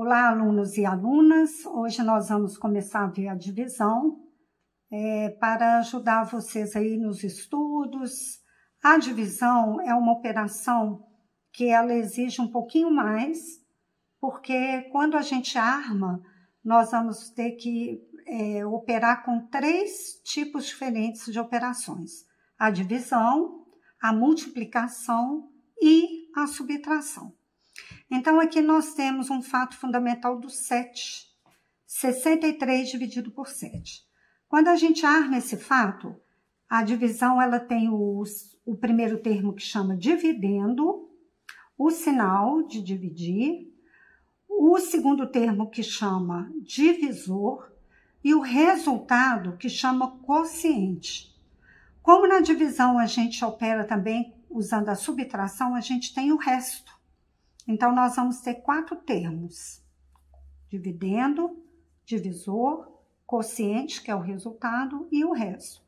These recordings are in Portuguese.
Olá, alunos e alunas. Hoje nós vamos começar a ver a divisão para ajudar vocês aí nos estudos. A divisão é uma operação que ela exige um pouquinho mais, porque quando a gente arma, nós vamos ter que operar com 3 tipos diferentes de operações: a divisão, a multiplicação e a subtração. Então, aqui nós temos um fato fundamental do 7, 63 dividido por 7. Quando a gente arma esse fato, a divisão ela tem o primeiro termo que chama dividendo, o sinal de dividir, o segundo termo que chama divisor e o resultado que chama quociente. Como na divisão a gente opera também usando a subtração, a gente tem o resto. Então, nós vamos ter 4 termos: dividendo, divisor, quociente, que é o resultado, e o resto.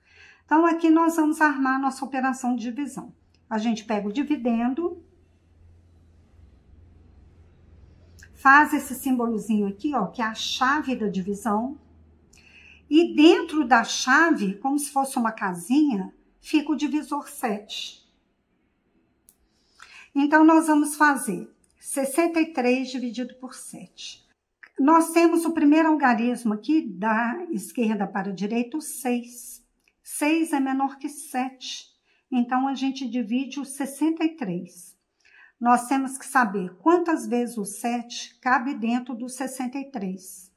Então, aqui nós vamos armar a nossa operação de divisão. A gente pega o dividendo, faz esse símbolozinho aqui, ó, que é a chave da divisão, e dentro da chave, como se fosse uma casinha, fica o divisor 7. Então, nós vamos fazer 63 dividido por 7. Nós temos o primeiro algarismo aqui, da esquerda para a direita, o 6. 6 é menor que 7. Então, a gente divide o 63. Nós temos que saber quantas vezes o 7 cabe dentro do 63.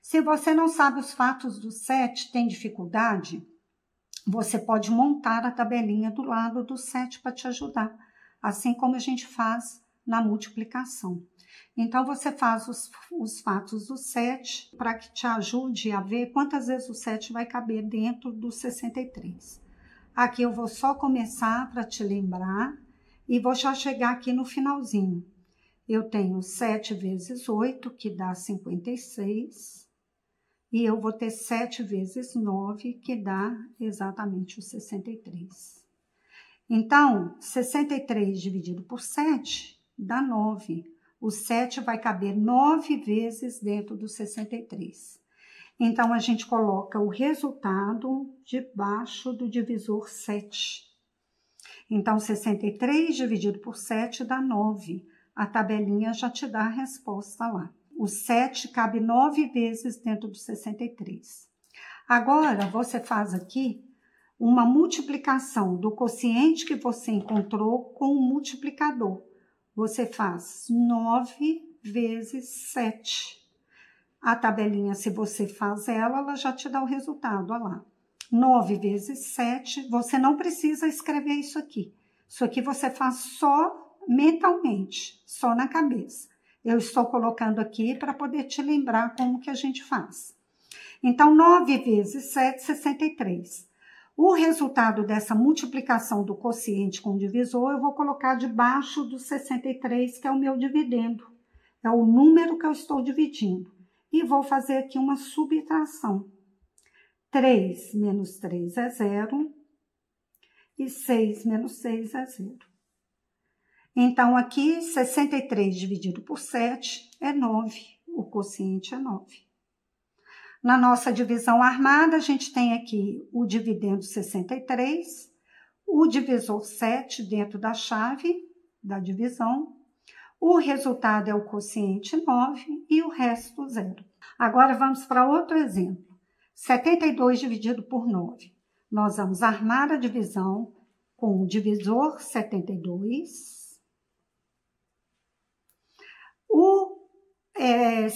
Se você não sabe os fatos do 7, tem dificuldade, você pode montar a tabelinha do lado do 7 para te ajudar, assim como a gente faz na multiplicação. Então, você faz os fatos do 7 para que te ajude a ver quantas vezes o 7 vai caber dentro do 63. Aqui eu vou só começar para te lembrar e vou já chegar aqui no finalzinho. Eu tenho 7 vezes 8, que dá 56. E eu vou ter 7 vezes 9, que dá exatamente o 63. Então, 63 dividido por 7 dá 9. O 7 vai caber 9 vezes dentro do 63. Então, a gente coloca o resultado debaixo do divisor 7. Então, 63 dividido por 7 dá 9. A tabelinha já te dá a resposta lá. O 7 cabe 9 vezes dentro do 63. Agora, você faz aqui uma multiplicação do quociente que você encontrou com o multiplicador. Você faz 9 vezes 7. A tabelinha, se você faz ela já te dá o resultado, olha lá. 9 vezes 7, você não precisa escrever isso aqui. Isso aqui você faz só mentalmente, só na cabeça. Eu estou colocando aqui para poder te lembrar como que a gente faz. Então, 9 vezes 7, 63. O resultado dessa multiplicação do quociente com o divisor, eu vou colocar debaixo do 63, que é o meu dividendo. É o número que eu estou dividindo. E vou fazer aqui uma subtração. 3 menos 3 é 0. E 6 menos 6 é 0. Então, aqui, 63 dividido por 7 é 9. O quociente é 9. Na nossa divisão armada, a gente tem aqui o dividendo 63, o divisor 7 dentro da chave da divisão, o resultado é o quociente 9 e o resto 0. Agora, vamos para outro exemplo. 72 dividido por 9. Nós vamos armar a divisão com o divisor 72, o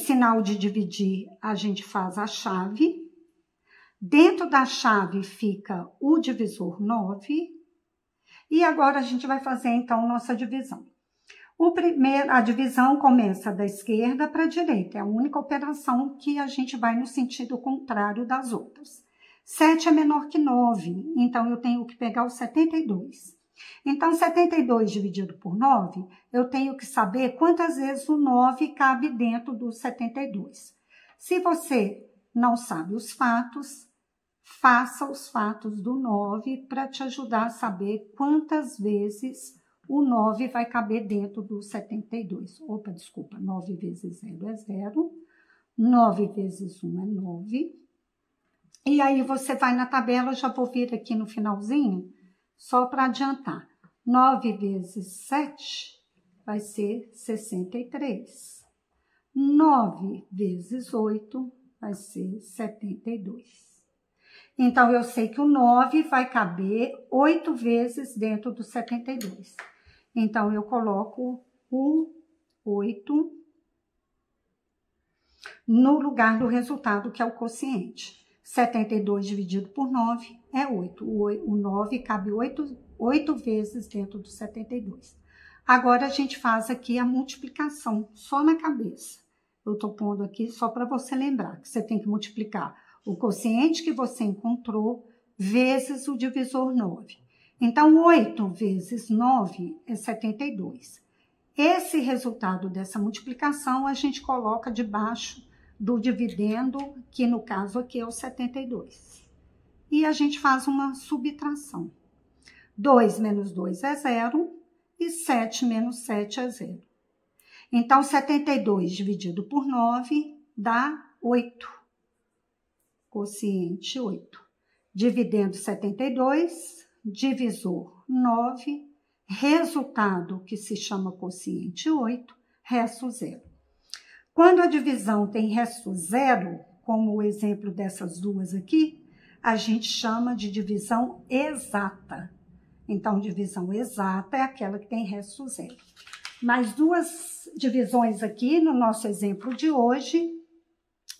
sinal de dividir, a gente faz a chave. Dentro da chave fica o divisor 9. E agora a gente vai fazer, então, nossa divisão. A divisão começa da esquerda para a direita. É a única operação que a gente vai no sentido contrário das outras. 7 é menor que 9, então eu tenho que pegar o 72. Então, 72 dividido por 9, eu tenho que saber quantas vezes o 9 cabe dentro do 72. Se você não sabe os fatos, faça os fatos do 9 para te ajudar a saber quantas vezes o 9 vai caber dentro do 72. Opa, desculpa, 9 vezes 0 é 0, 9 vezes 1 é 9. E aí você vai na tabela, já vou vir aqui no finalzinho, só para adiantar. 9 vezes 7 vai ser 63. 9 vezes 8 vai ser 72. Então, eu sei que o 9 vai caber 8 vezes dentro do 72. Então, eu coloco o 8 no lugar do resultado, que é o quociente. 72 dividido por 9 é 8. O 9 cabe 8 vezes dentro do 72. Agora, a gente faz aqui a multiplicação, só na cabeça. Eu estou pondo aqui só para você lembrar que você tem que multiplicar o quociente que você encontrou vezes o divisor 9. Então, 8 vezes 9 é 72. Esse resultado dessa multiplicação a gente coloca debaixo do dividendo, que no caso aqui é o 72. E a gente faz uma subtração. 2 menos 2 é 0 e 7 menos 7 é 0. Então, 72 dividido por 9 dá 8. Quociente 8. Dividendo 72, divisor 9, resultado que se chama quociente 8, resto 0. Quando a divisão tem resto 0, como o exemplo dessas duas aqui, a gente chama de divisão exata. Então, divisão exata é aquela que tem resto 0. Mais duas divisões aqui no nosso exemplo de hoje,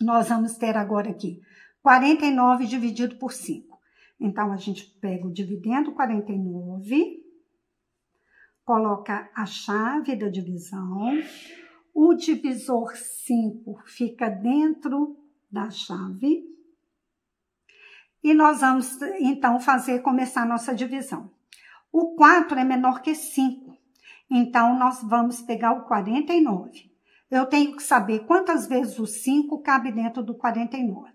nós vamos ter agora aqui 49 dividido por 5. Então, a gente pega o dividendo 49, coloca a chave da divisão, o divisor 5 fica dentro da chave e nós vamos, então, começar a nossa divisão. O 4 é menor que 5, então, nós vamos pegar o 49. Eu tenho que saber quantas vezes o 5 cabe dentro do 49.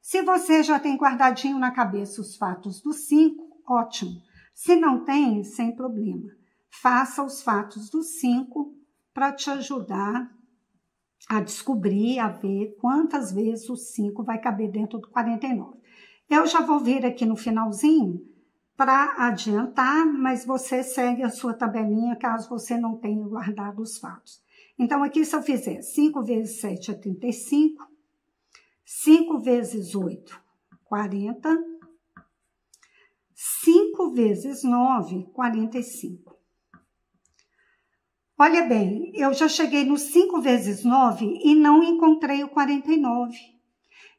Se você já tem guardadinho na cabeça os fatos do 5, ótimo. Se não tem, sem problema. Faça os fatos do 5 para te ajudar a descobrir, a ver quantas vezes o 5 vai caber dentro do 49. Eu já vou vir aqui no finalzinho para adiantar, mas você segue a sua tabelinha caso você não tenha guardado os fatos. Então, aqui se eu fizer 5 vezes 7 é 35, 5 vezes 8, 40. 5 vezes 9, 45. Olha bem, eu já cheguei no 5 vezes 9 e não encontrei o 49.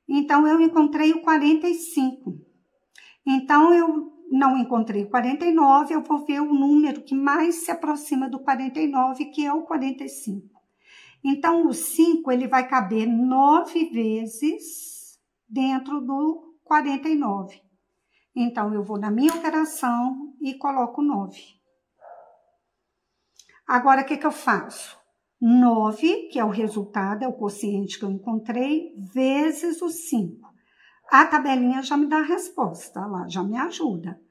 Então, eu encontrei o 45. Então, eu não encontrei o 49, eu vou ver o número que mais se aproxima do 49, que é o 45. Então, o 5 ele vai caber 9 vezes dentro do 49. Então, eu vou na minha operação e coloco 9. Agora, o que eu faço? 9, que é o resultado, é o quociente que eu encontrei, vezes o 5. A tabelinha já me dá a resposta, lá, já me ajuda.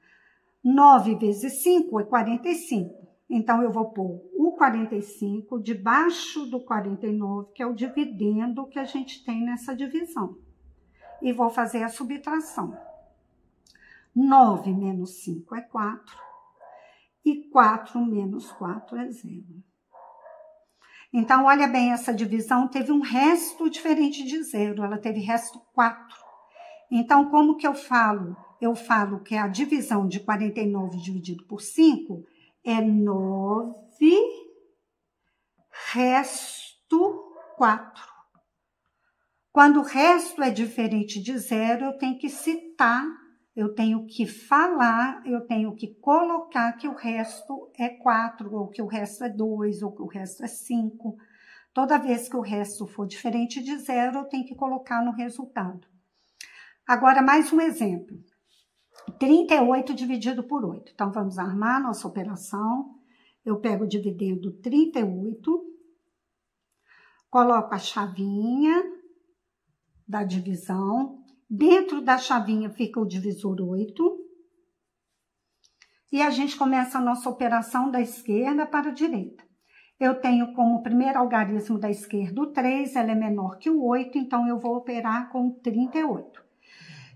9 vezes 5 é 45. Então, eu vou pôr o 45 debaixo do 49, que é o dividendo que a gente tem nessa divisão. E vou fazer a subtração. 9 menos 5 é 4. E 4 menos 4 é 0. Então, olha bem, essa divisão teve um resto diferente de 0. Ela teve resto 4. Então, como que eu falo? Eu falo que a divisão de 49 dividido por 5 é 9 resto 4. Quando o resto é diferente de 0, eu tenho que citar, eu tenho que falar, eu tenho que colocar que o resto é 4, ou que o resto é 2, ou que o resto é 5. Toda vez que o resto for diferente de 0, eu tenho que colocar no resultado. Agora, mais um exemplo. 38 dividido por 8. Então, vamos armar nossa operação. Eu pego o dividendo 38, coloco a chavinha da divisão. Dentro da chavinha fica o divisor 8. e a gente começa a nossa operação da esquerda para a direita. Eu tenho como primeiro algarismo da esquerda o 3, ela é menor que o 8, então eu vou operar com 38.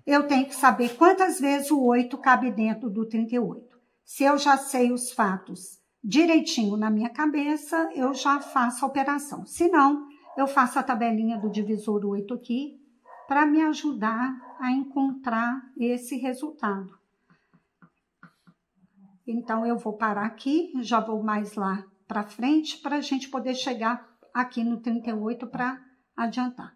Eu tenho que saber quantas vezes o 8 cabe dentro do 38. Se eu já sei os fatos direitinho na minha cabeça, eu já faço a operação. Se não, eu faço a tabelinha do divisor 8 aqui, para me ajudar a encontrar esse resultado. Então, eu vou parar aqui, já vou mais lá para frente, para a gente poder chegar aqui no 38 para adiantar.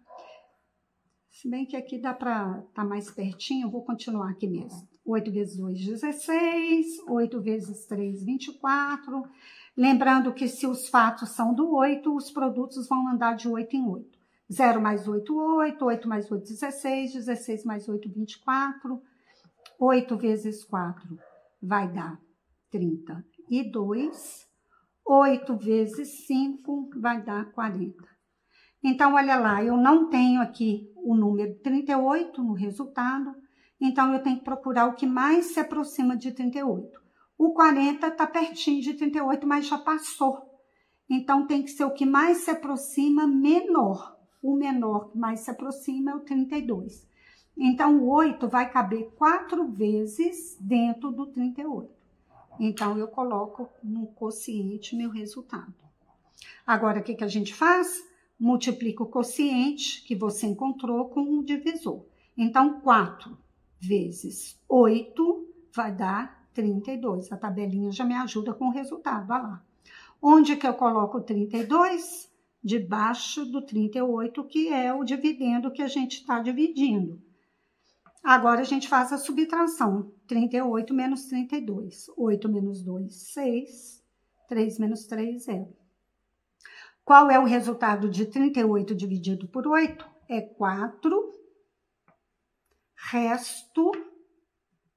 Se bem que aqui dá para estar mais pertinho, eu vou continuar aqui mesmo. 8 vezes 2, 16. 8 vezes 3, 24. Lembrando que se os fatos são do 8, os produtos vão andar de 8 em 8. 0 mais 8, 8. 8 mais 8, 16. 16 mais 8, 24. 8 vezes 4 vai dar 32. 8 vezes 5 vai dar 40. Então, olha lá, eu não tenho aqui o número 38 no resultado, então eu tenho que procurar o que mais se aproxima de 38. O 40 está pertinho de 38, mas já passou. Então, tem que ser o que mais se aproxima menor. O menor que mais se aproxima é o 32. Então, o 8 vai caber 4 vezes dentro do 38. Então, eu coloco no quociente meu resultado. Agora, o que a gente faz? Multiplica o quociente que você encontrou com o divisor. Então, 4 vezes 8 vai dar 32. A tabelinha já me ajuda com o resultado, olha lá. Onde que eu coloco o 32? Debaixo do 38, que é o dividendo que a gente está dividindo. Agora, a gente faz a subtração. 38 menos 32. 8 menos 2, 6. 3 menos 3, 0. Qual é o resultado de 38 dividido por 8? É 4, resto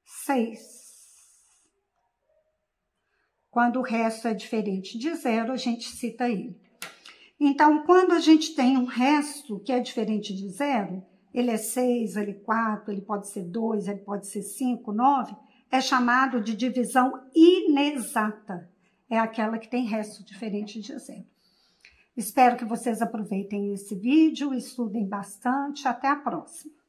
6. Quando o resto é diferente de 0, a gente cita ele. Então, quando a gente tem um resto que é diferente de 0, ele é 6, ele é 4, ele pode ser 2, ele pode ser 5, 9, é chamado de divisão inexata. É aquela que tem resto diferente de 0. Espero que vocês aproveitem esse vídeo, estudem bastante. Até a próxima.